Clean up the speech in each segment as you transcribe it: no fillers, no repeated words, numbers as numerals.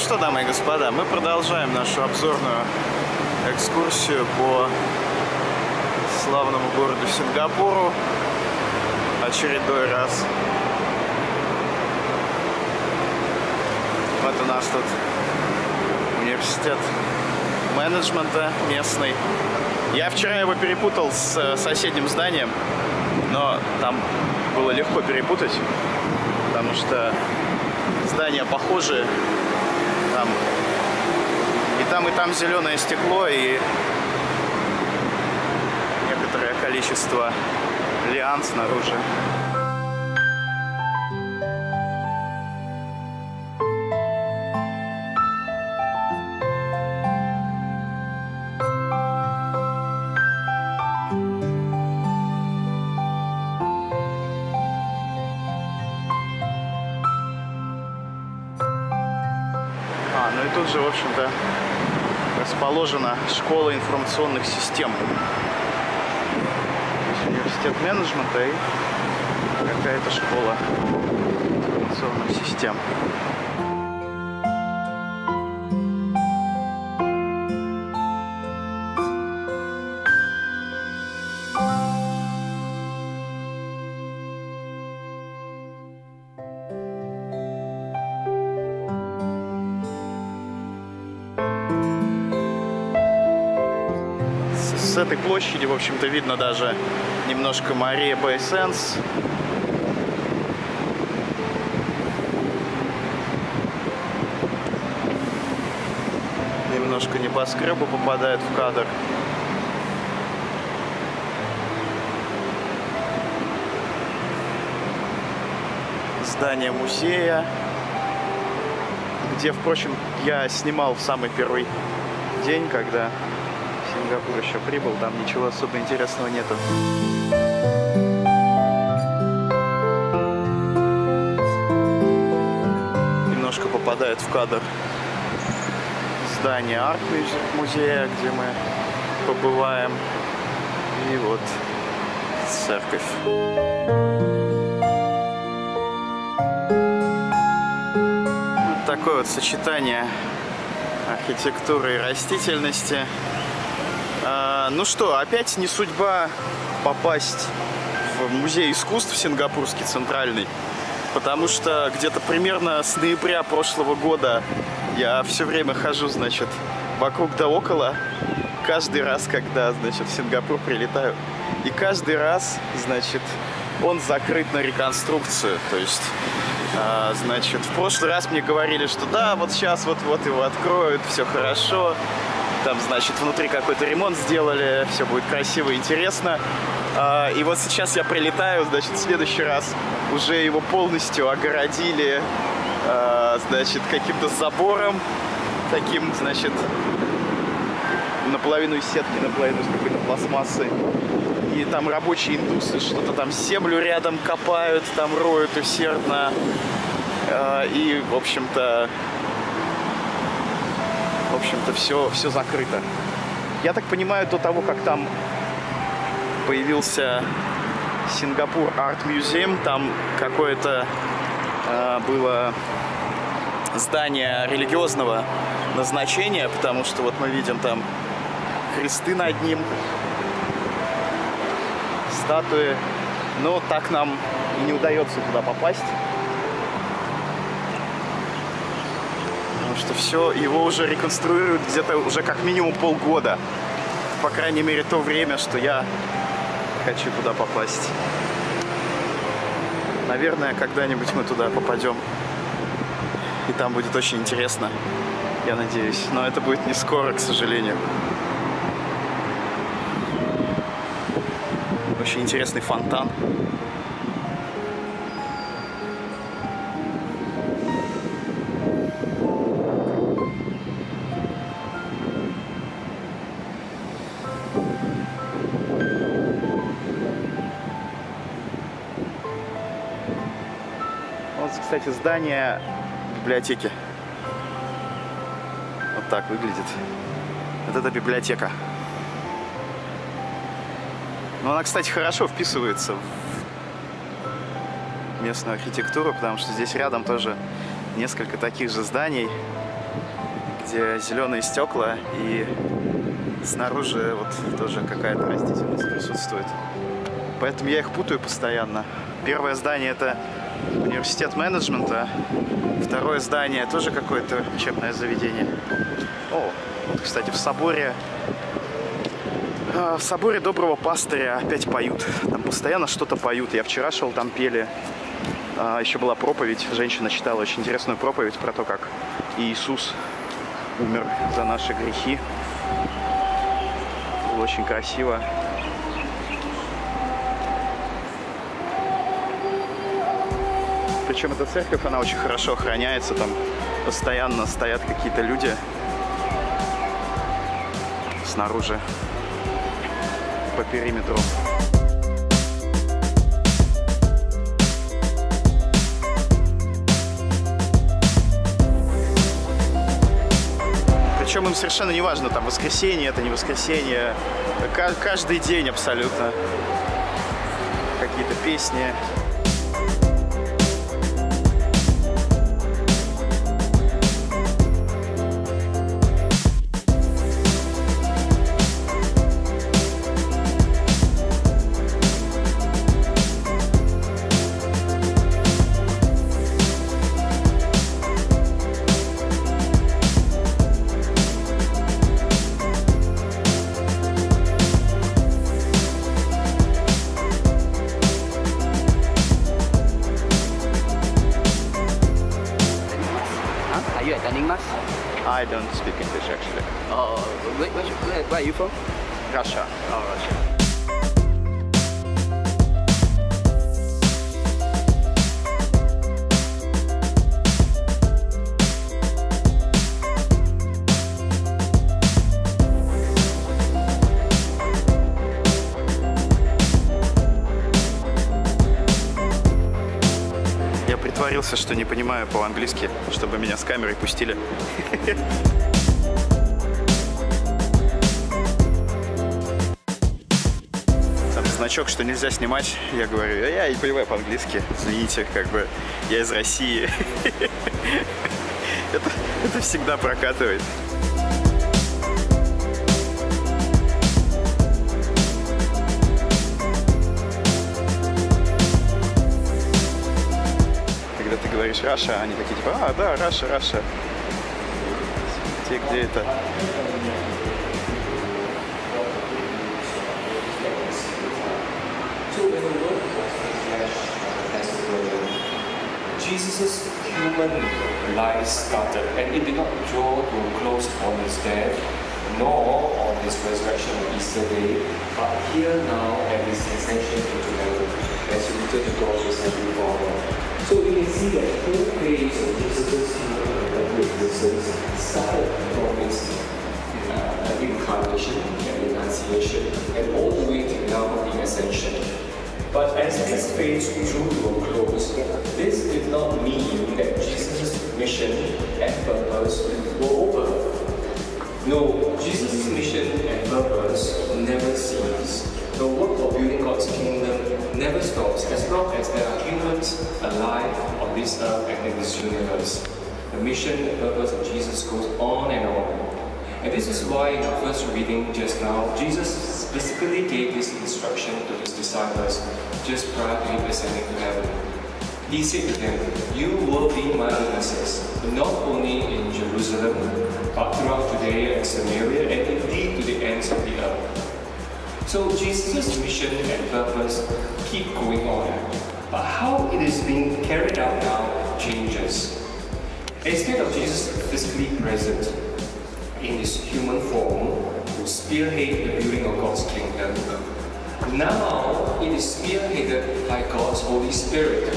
что, дамы и господа, мы продолжаем нашу обзорную экскурсию по славному городу Сингапуру. Очередной раз. Вот у нас тут университет менеджмента местный. Я вчера его перепутал с соседним зданием, но там было легко перепутать, потому что здания похожие. И там зеленое стекло и некоторое количество лиан снаружи. Ну и тут же, в общем-то, расположена школа информационных систем. Здесь университет менеджмента и какая-то школа информационных систем. С этой площади, в общем-то, видно даже немножко Мария Бэй Сэнс. Немножко небоскреба попадает в кадр. Здание музея, где, впрочем, я снимал в самый первый день, когда Сингапур еще прибыл, там ничего особо интересного нету. Немножко попадает в кадр здание арт-музея, где мы побываем. И вот церковь. Вот такое вот сочетание архитектуры и растительности. Ну что, опять не судьба попасть в музей искусств сингапурский центральный, потому что где-то примерно с ноября прошлого года я все время хожу, значит, вокруг да около, каждый раз, когда, значит, в Сингапур прилетаю, и каждый раз, значит, он закрыт на реконструкцию, то есть, значит, в прошлый раз мне говорили, что да, вот сейчас вот его откроют, все хорошо. Там, значит, внутри какой-то ремонт сделали, все будет красиво и интересно. И вот сейчас я прилетаю, значит, в следующий раз уже его полностью огородили, значит, каким-то забором, таким, значит, наполовину из сетки, наполовину из какой-то пластмассы. И там рабочие индусы что-то там землю рядом копают, там роют усердно. И, в общем-то, все закрыто. Я так понимаю, до того, как там появился Сингапур Арт Музеум, там какое-то было здание религиозного назначения, потому что вот мы видим там кресты над ним, статуи. Но так нам и не удается туда попасть. Что все, его уже реконструируют где-то уже как минимум полгода. По крайней мере, то время, что я хочу туда попасть. Наверное, когда-нибудь мы туда попадем. И там будет очень интересно, я надеюсь. Но это будет не скоро, к сожалению. Очень интересный фонтан. Кстати, здание библиотеки. Вот так выглядит. Вот это библиотека. Но она, кстати, хорошо вписывается в местную архитектуру, потому что здесь рядом тоже несколько таких же зданий. где зеленые стекла и снаружи вот тоже какая-то растительность присутствует. Поэтому я их путаю постоянно. Первое здание — это университет менеджмента. Второе здание тоже какое-то учебное заведение. О, вот, кстати, в соборе Доброго Пастыря опять поют. Там постоянно что-то поют. Я вчера шел, там пели. Еще была проповедь. Женщина читала очень интересную проповедь про то, как Иисус умер за наши грехи. Было очень красиво. Причем эта церковь, она очень хорошо охраняется. Там постоянно стоят какие-то люди снаружи по периметру. Причем им совершенно не важно, там, воскресенье, это не воскресенье. Каждый день абсолютно. Какие-то песни. I don't speak English actually. Where are you from? Russia. Oh, Russia. Я притворился, что не понимаю по-английски, чтобы меня с камерой пустили. Там значок, что нельзя снимать. Я говорю, я не понимаю по-английски. Извините, как бы я из России. Это всегда прокатывает. Когда ты говоришь Russia, они такие типа, да, Russia. Где это? Jesus' human life started, and it did not draw to a close on his death, nor on his resurrection on Easter Day, but here now at his ascension into heaven, as he returned to God his heavenly Father. So you can see that the whole phase of Jesus' human existence started from his incarnation and renunciation, and all the way to now the ascension. But as this phase drew to a close, this did not mean that Jesus' mission and purpose were over. No, Jesus' mission and purpose never cease. The work of building God's kingdom never stops as long as there are humans alive on this earth and in this universe. The mission and purpose of Jesus goes on and on. And this is why in our first reading just now, Jesus specifically gave this instruction to his disciples just prior to him ascending to heaven. He said to them, "You will be my witnesses, not only in Jerusalem, but throughout Judea and Samaria, and indeed to the ends of the earth." So Jesus' mission and purpose keep going on. But how it is being carried out now changes. Instead of Jesus physically present in his human form to spearhead the building of God's kingdom, now it is spearheaded by God's Holy Spirit.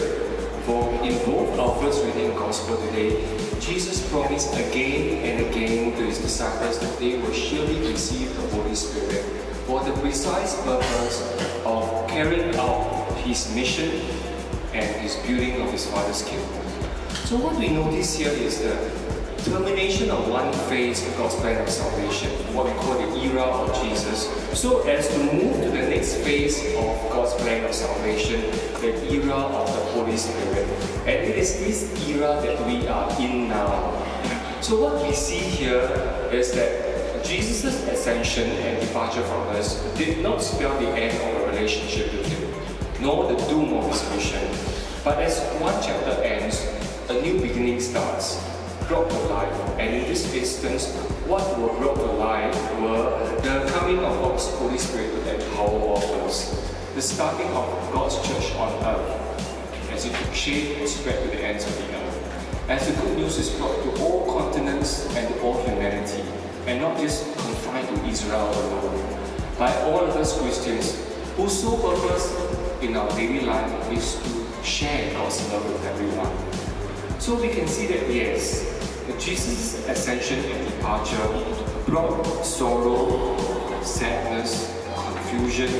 For in both our first reading Gospel today, Jesus promised again and again to his disciples that they will surely receive the Holy Spirit for the precise purpose of carrying out his mission and his building of his Father's kingdom. So what we notice here is the termination of one phase of God's plan of salvation, what we call the era of Jesus, so as to move to the next phase of God's plan of salvation, the era of the Holy Spirit. And it is this era that we are in now. So what we see here is that Jesus' ascension and departure from us did not spell the end of a relationship with Him, nor the doom of His mission. But as one chapter ends, a new beginning starts, brought to life. And in this instance, what were brought to life were the coming of God's Holy Spirit to empower all of us, the starting of God's church on earth, as it took shape and spread to the ends of the earth. As the good news is brought to all continents and to all humanity, and not just confined to Israel alone, by all of us Christians, whose sole purpose in our daily life is to share God's love with everyone. So we can see that yes, Jesus' ascension and departure brought sorrow, sadness, confusion,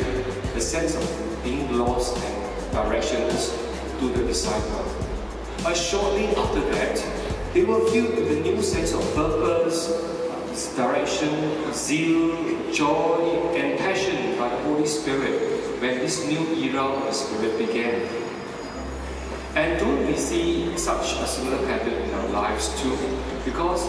a sense of being lost and directionless to the disciple. But shortly after that, they were filled with a new sense of purpose, direction, zeal, joy, and passion by the Holy Spirit when this new era of the Spirit began. And don't we see such a similar pattern in our lives too? Because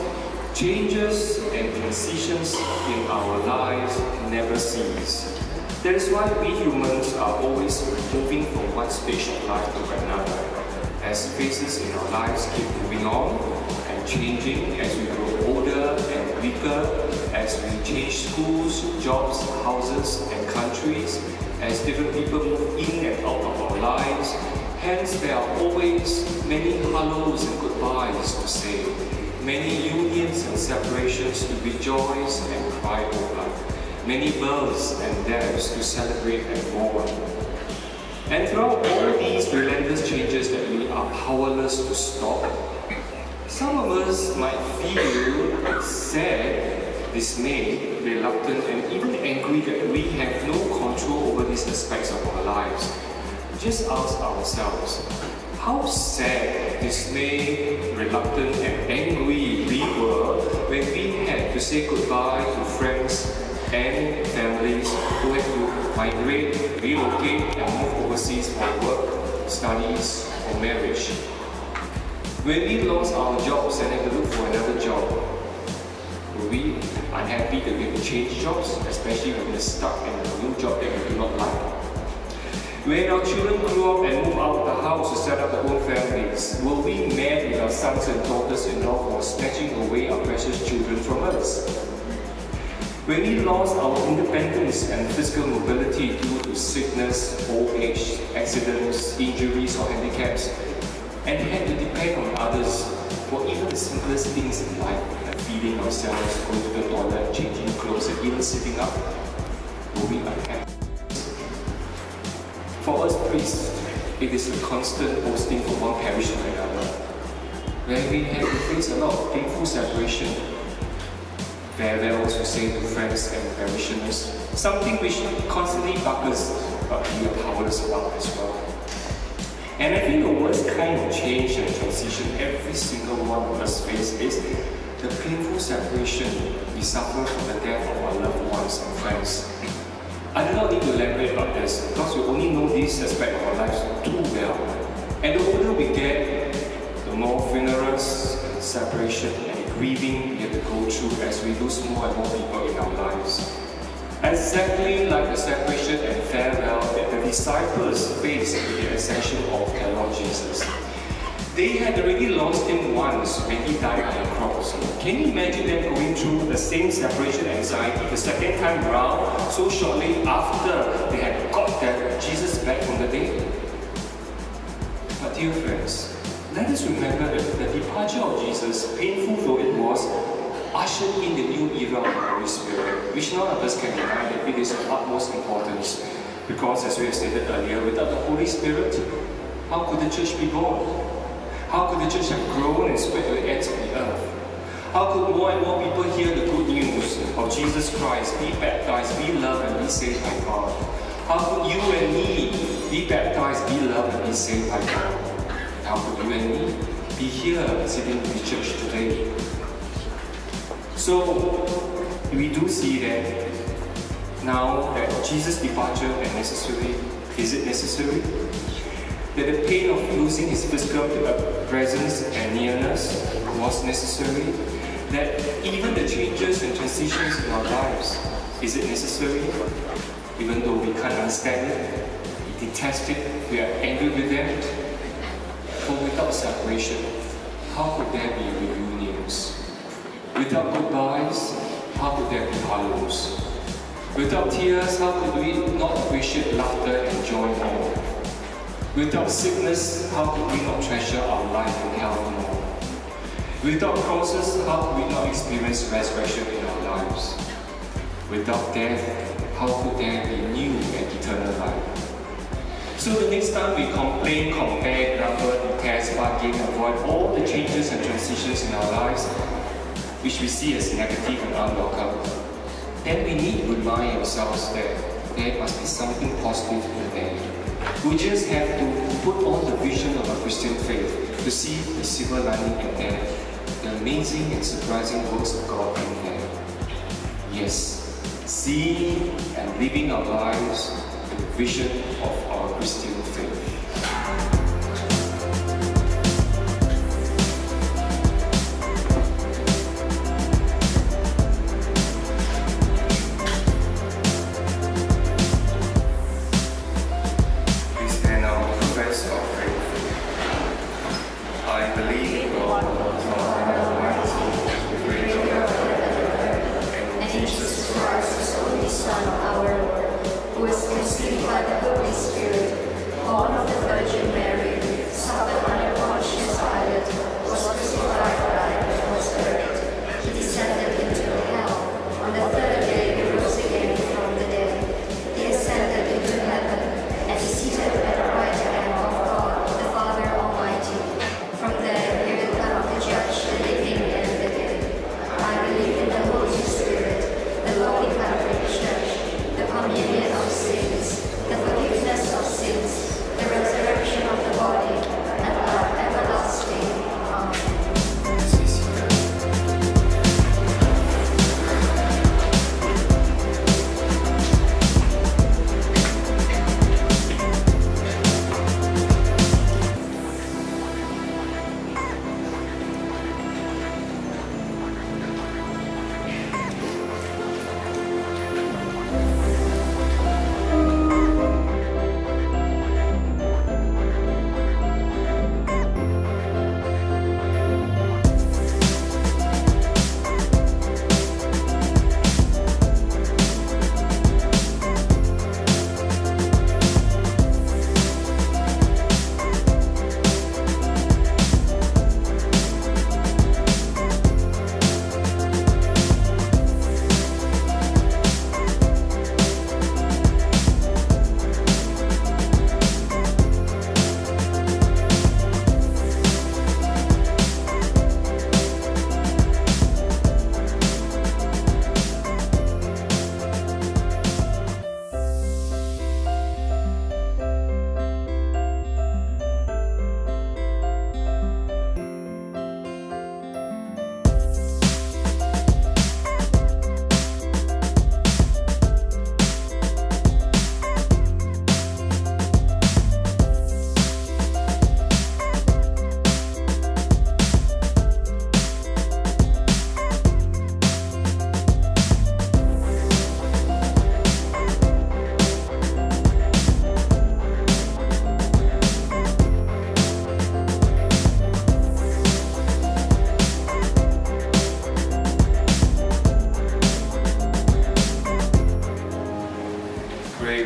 changes and transitions in our lives never cease. That is why we humans are always moving from one stage of life to another. As phases in our lives keep moving on and changing as we grow older and weaker, as we change schools, jobs, houses, and countries, as different people move in and out of our lives, hence there are always many hellos and goodbyes to say, many unions and separations to rejoice and cry over, many births and deaths to celebrate and mourn. And throughout all these relentless changes that we are powerless to stop, some of us might feel sad, dismayed, reluctant, and even angry that we have no control over these aspects of our lives. Just ask ourselves, how sad, dismayed, reluctant, and angry we were when we had to say goodbye to friends and families who had to migrate, relocate, and move overseas for work, studies, or marriage. When we lost our jobs and had to look for another job, were we unhappy that we had to change jobs, especially when we're stuck in a new job that we do not like? When our children grew up and moved out of the house to set up their own families, were we mad with our sons and daughters-in-law for snatching away our precious children from us? When we lost our independence and physical mobility due to sickness, old age, accidents, injuries or handicaps, and had to depend on others for even the simplest things in life, like feeding ourselves, going to the toilet, changing clothes, and even sitting up, were we unhappy? For us priests, it is a constant posting from one parish to another, where we have to face a lot of painful separation, farewells to say to friends and parishioners, something which constantly buggers but we are powerless about as well. And I think the worst kind of change and transition every single one of us face is the painful separation we suffer from the death of our loved ones and friends. I do not need to elaborate about this because we only know this aspect of our lives too well. And the older we get, the more funerals, separation, and grieving we have to go through as we lose more and more people in our lives. Exactly like the separation and farewell that the disciples faced with the ascension of their Lord Jesus. They had already lost Him once when He died on the cross. Can you imagine them going through the same separation anxiety the second time around, so shortly after they had got their Jesus back from the dead? But dear friends, let us remember that the departure of Jesus, painful though it was, ushered in the new era of the Holy Spirit, which none of us can deny that it is of utmost importance. Because as we have stated earlier, without the Holy Spirit, how could the church be born? How could the church have grown and spread to the ends of the earth? How could more and more people hear the good news of Jesus Christ, be baptized, be loved, and be saved by God? How could you and me be baptized, be loved, and be saved by God? How could you and me be here sitting in the church today? So, we do see that now that Jesus' departure is necessary. Is it necessary? That the pain of losing His physical presence and nearness was necessary. that even the changes and transitions in our lives, is it necessary? Even though we can't understand it, we detest it, we are angry with them. For without separation, how could there be reunions? Without goodbyes, how could there be hellos? Without tears, how could we not appreciate laughter and joy more? Without sickness, how could we not treasure our life and health more? Without crosses, how could we not experience resurrection in our lives? Without death, how could there be new and eternal life? So the next time we complain, compare, grumble, test, bargain, avoid all the changes and transitions in our lives, which we see as negative and unwelcome, then we need to remind ourselves that there must be something positive in there. We just have to put on the vision of a Christian faith to see the silver lining in there, the amazing and surprising works of God in there. Yes, seeing and living our lives with the vision of our Christian faith.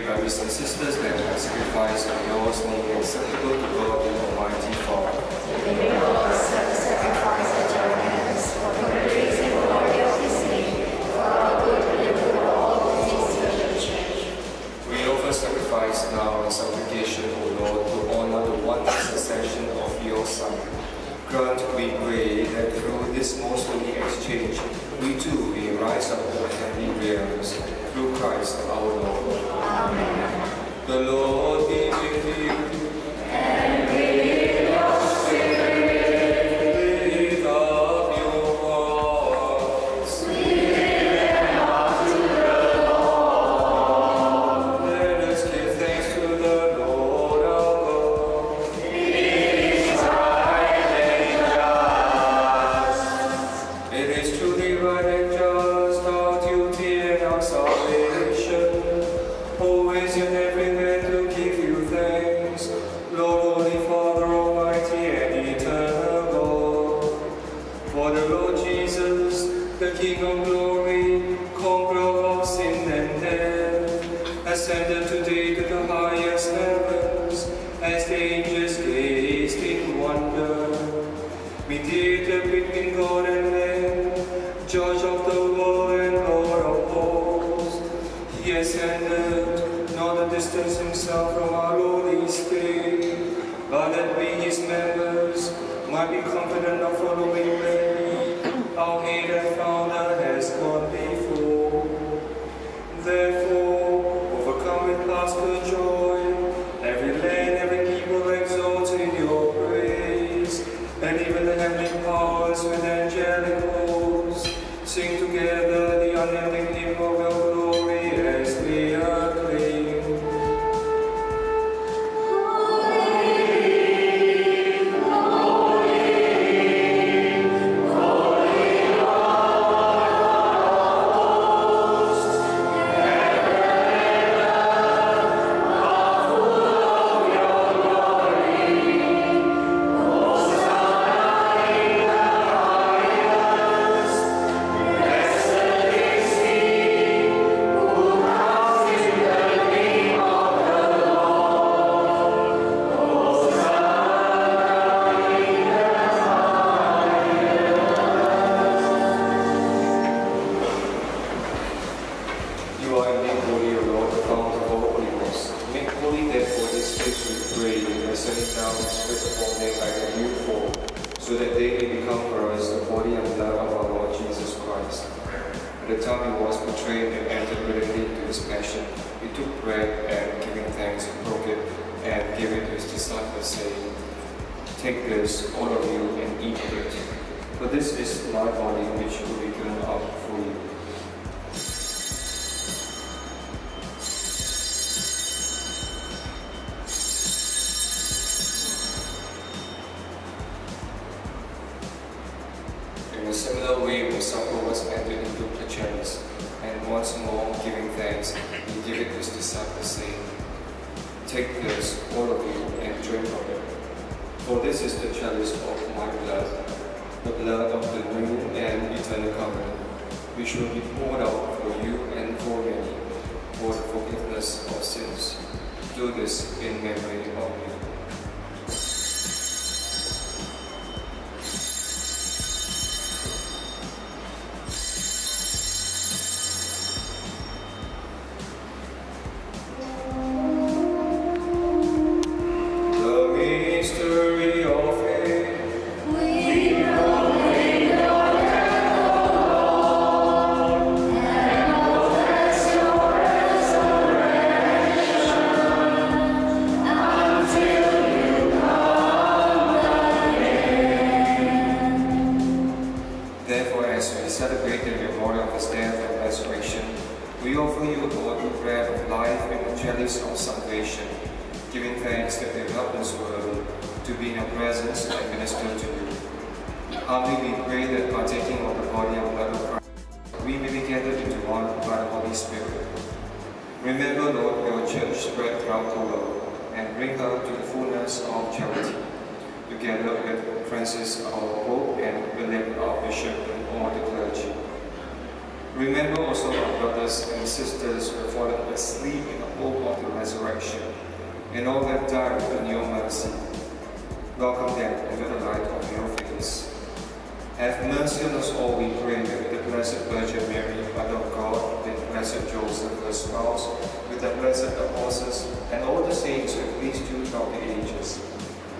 brothers and sisters, let the sacrifice of yours may be acceptable to God the Almighty Father. May we accept the sacrifice at your hands for the praise and glory of His name, for our good and the good of all who minister to the Church. We offer sacrifice now in supplication, O Lord, to honor the wondrous ascension of your Son. Grant, we pray, that through this most holy exchange, we too may rise up to the heavenly realms, through Christ our Lord. Amen. The Lord be with you. And with your spirit. Lift up your hearts. We lift them up to the Lord. Let us give thanks to the Lord our God. It is right and just. It is true For the Lord Jesus, the King of glory, conqueror of sin and death, ascended today to the highest heavens, as the angels gazed in wonder. Mediator between God and man, judge of the world and Lord of hosts, he ascended, not to distance himself from our lowly state, but that we, his members, might be confident of following Mary, our head and founder has gone before. Therefore, overcome with paschal joy, every land, every people exalts in your praise, and even the heavenly powers with angelic hosts sing together the unending hymn of your glory as they acclaim. Take this, all of you, and eat of it, for this is my body which will be given up for you. In a similar way, the supper was entered into the chalice, and once more, giving thanks, he gave it to his disciples, saying, Take this, all of you, and drink of it. For this is the chalice of my blood, the blood of the new and eternal covenant, which will be poured out for you and for many, for the forgiveness of sins. Do this in memory of me. Remember, Lord, your church spread throughout the world, and bring her to the fullness of charity, together with Francis, our Pope, and Philip, our Bishop, and all the clergy. Remember also our brothers and sisters who have fallen asleep in the hope of the resurrection, and all that died in your mercy. Welcome them into the light of your face. Have mercy on us all, we pray, with the Blessed Virgin Mary, Mother of God, with Blessed Joseph, her spouse, with the blessed apostles, and all the saints who have pleased you throughout the ages.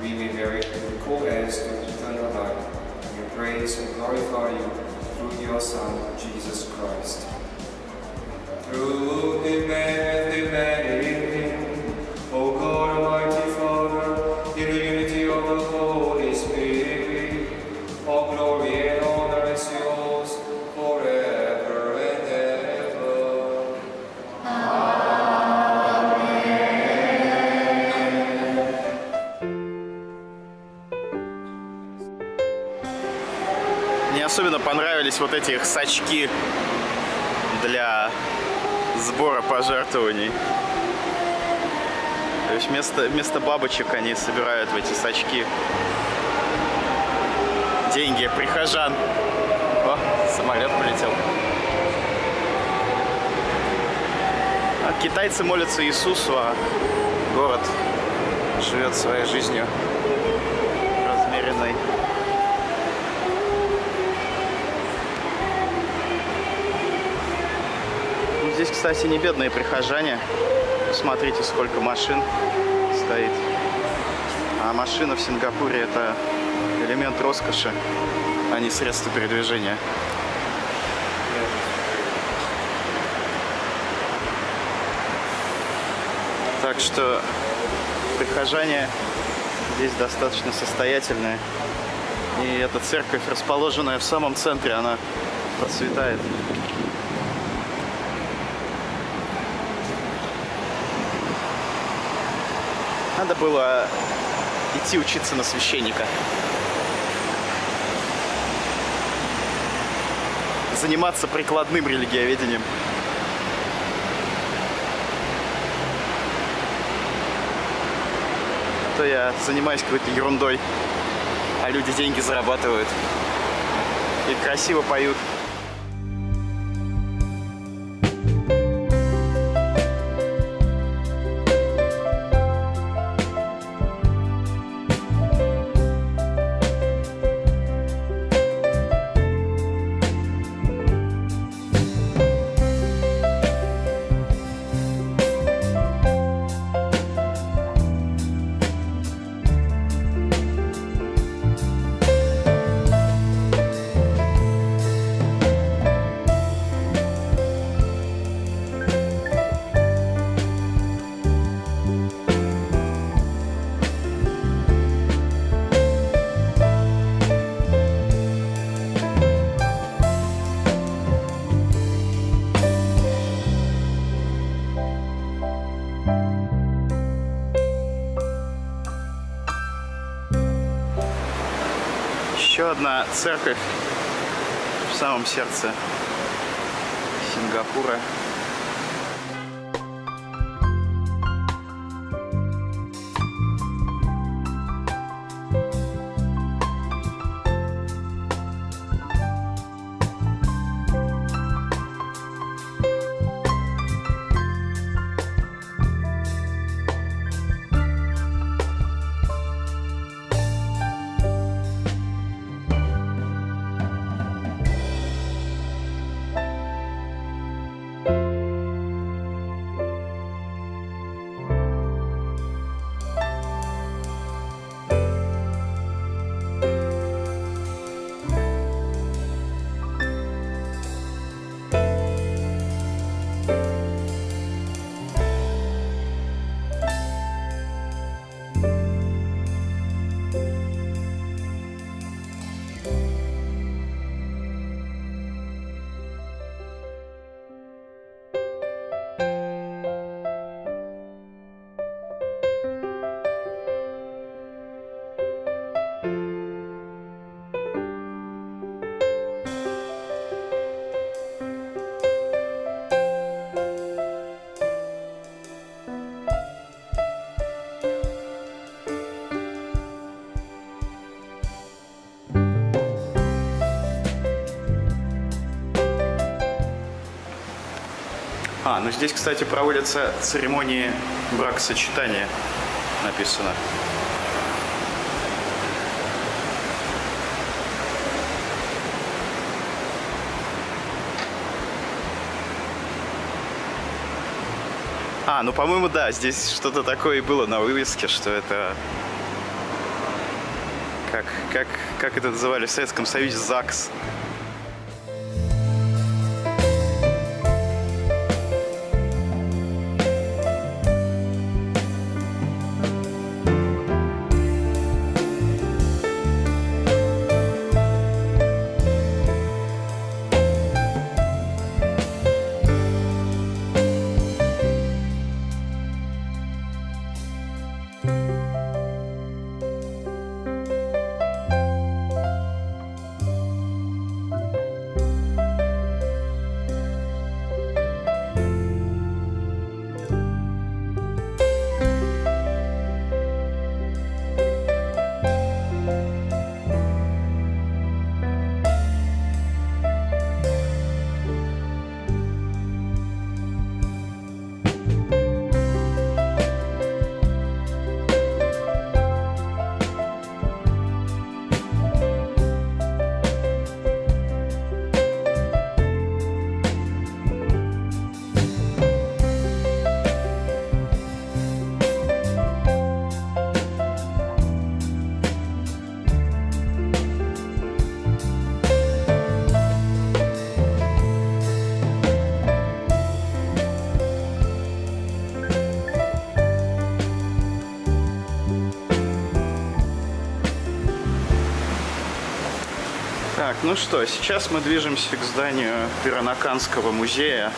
We may merit to be co-heirs to eternal life, and we praise and glorify you through your Son, Jesus Christ. Through him and in him, O God, Almighty Father, in the unity of the Holy Spirit, all glory and honor is yours forever and ever. Мне особенно понравились вот эти их сачки для сбора пожертвований. То есть вместо бабочек они собирают в эти сачки деньги прихожан. О, самолет полетел. А китайцы молятся Иисусу, а город живет своей жизнью размеренной. Здесь, кстати, не бедные прихожане. Смотрите, сколько машин стоит. А машина в Сингапуре — это элемент роскоши, а не средство передвижения. Так что прихожане здесь достаточно состоятельные. И эта церковь, расположенная в самом центре, она процветает. Надо было идти учиться на священника. Заниматься прикладным религиоведением. А то я занимаюсь какой-то ерундой, а люди деньги зарабатывают и красиво поют. Еще одна церковь в самом сердце Сингапура. Ну здесь, кстати, проводятся церемонии бракосочетания, написано. Ну, по-моему, да, здесь что-то такое и было на вывеске, что это... Как это называли в Советском Союзе? ЗАГС. Так, ну что, сейчас мы движемся к зданию Перанаканского музея.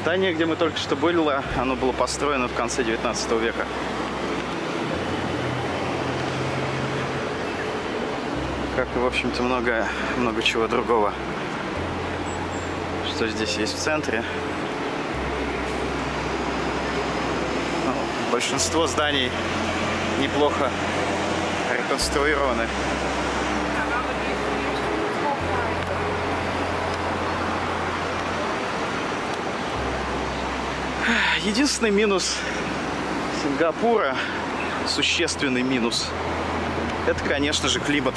Здание, где мы только что были, оно было построено в конце 19 века. Как и, в общем-то, много чего другого, что здесь есть в центре. Ну, большинство зданий неплохо реконструированы. Единственный минус Сингапура, существенный минус, это, конечно же, климат.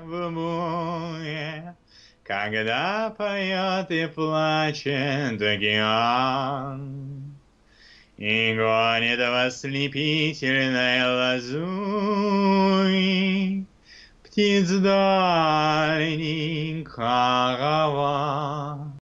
В море, когда поет и плачет океан, и гонит в ослепительной лазури птиц дальний караван.